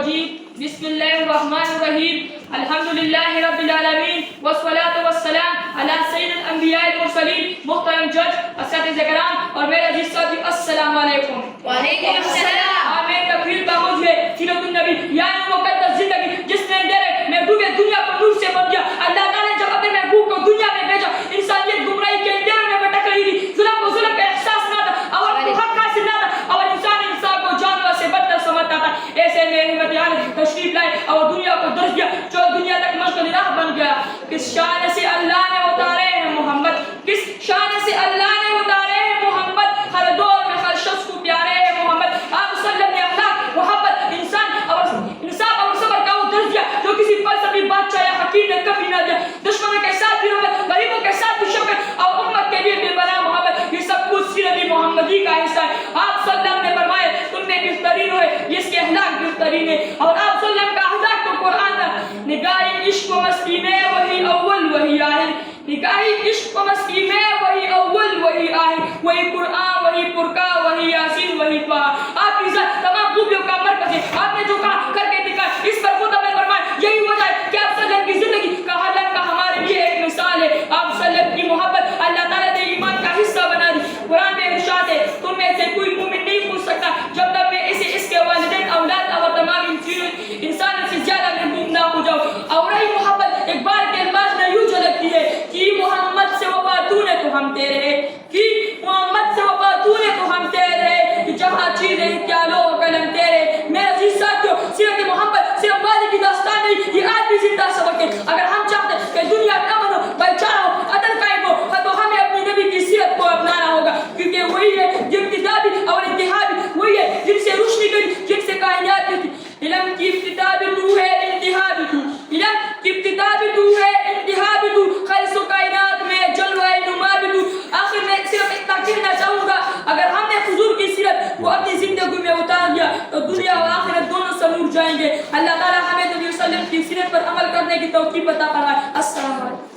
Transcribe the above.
الرجيم بسم الله الرحمن الرحيم الحمد لله رب العالمين والصلاة والسلام على سید الانبیاء المرسلین. محترم جج، اساتذہ کرام اور میرے عزیز ساتھی، السلام علیکم. وعلیکم السلام. میں تقریر کا موضوع ہے سیرت النبی، یعنی مقدس زندگی جس نے ڈائریکٹ محبوب دنیا کو نور سے بن گیا. اللہ تعالیٰ نے جب اپنے محبوب کو دنیا میں بھیجا، انسانیت گمراہی کے اندھیرے میں بھٹک رہی تھی، ظلم کو ظلم کا احساس نہ تھا اور حق حاصل نہ تھا اور انسان کو جانور سے بدتر سمجھتا تھا. ایسے میں رحمت عالم تشریف لائے اور دنیا کو درس دیا جو دنیا تک مشکل راہ بن گیا. کس شان سے اللہ نے اتارے ہیں محمد، کس شان سے اللہ نے اتارے ہیں محمد، ہر دور میں ہر شخص کو پیارے ہیں محمد. آپ صلی اللہ نے اخلاق، محبت، انسان اور انصاف اور صبر کا وہ درس دیا جو کسی فلسفی بادشاہ یا حکیم نے کبھی نہ دیا. دشمنوں کے ساتھ بھی رحمت، غریبوں کے ساتھ بھی شفقت اور امت کے لیے بے پناہ محبت، یہ سب کچھ سیرت محمدی کا حصہ ہے. آپ صلی اللہ نے فرمایا تم میں بہترین ہوئے جس کے اخلاق بہترین ہے، اور آپ صلی اللہ کا اخلاق تو قرآن ہے. نگاہ عشق و مستی میں وہی اول وہی آخر، نگاہ عشق و مستی میں وہی اول وہی آخر، وہی قرآن وہی فرقان وہی یاسین وہی طه. آپ کی ذات تمام خوبیوں کا مرکز ہے. آپ نے جو کام کر کے دکھایا اس پر خدا نے فرمایا یہی وجہ ہے کہ آپ صلی اللہ کی زندگی کا حالت کا ہمارے لیے ایک مثال ہے. آپ صلی اللہ کی محبت اللہ تعالیٰ نے ایمان کا حصہ بنا دی. قرآن میں ارشاد ہے تم میں سے کوئی مومن نہیں پوچھ سکتا جب تک میں اسے اس کے والدین، اولاد اور تمام انسانوں سے زیادہ محبوب نہ ہو جاؤ. اور رہی محبت ایک بار کے انداز میں یوں جھلکتی ہے کہ محمد سے وفا تو نے تو ہم تیرے ہیں، کہ محمد سے وفا تو نے تو ہم تیرے ہیں، کہ جہاں چیزیں کیا لو قلم تیرے. میرے عزیز ساتھیوں، سیرت محمد صرف ماضی کی داستان نہیں، یہ آج بھی زندہ سبق ہے. اگر ہم چاہتے ہیں کہ دنیا میں امن ہو، بھائی چارہ ہو، عدل قائم ہو، تو ہمیں اپنی نبی کی سیرت کو اپنانا ہوگا، کیونکہ وہی ہے جو ابتدا بھی اور انتہا بھی، وہی ہے جن سے روشنی گئی، جن سے کائنات بھی تھی. علم کی ابتدا بھی تو ہے، انتہا بھی تو، علم کی ابتدا بھی تو ہے، انتہا بھی تو، خلق و کائنات میں جلوہ نما بھی تو. آخر میں صرف اتنا کہنا چاہوں گا، اگر ہم نے حضور کی سیرت کو اپنی زندگی میں اتار دیا تو دنیا اور آخرت دونوں سے نور جائیں گے. اللہ تعالیٰ ہمیں نبی صلی اللہ علیہ وسلم کی سیرت پر عمل کرنے کی توفیق عطا فرمائے. السلام علیکم.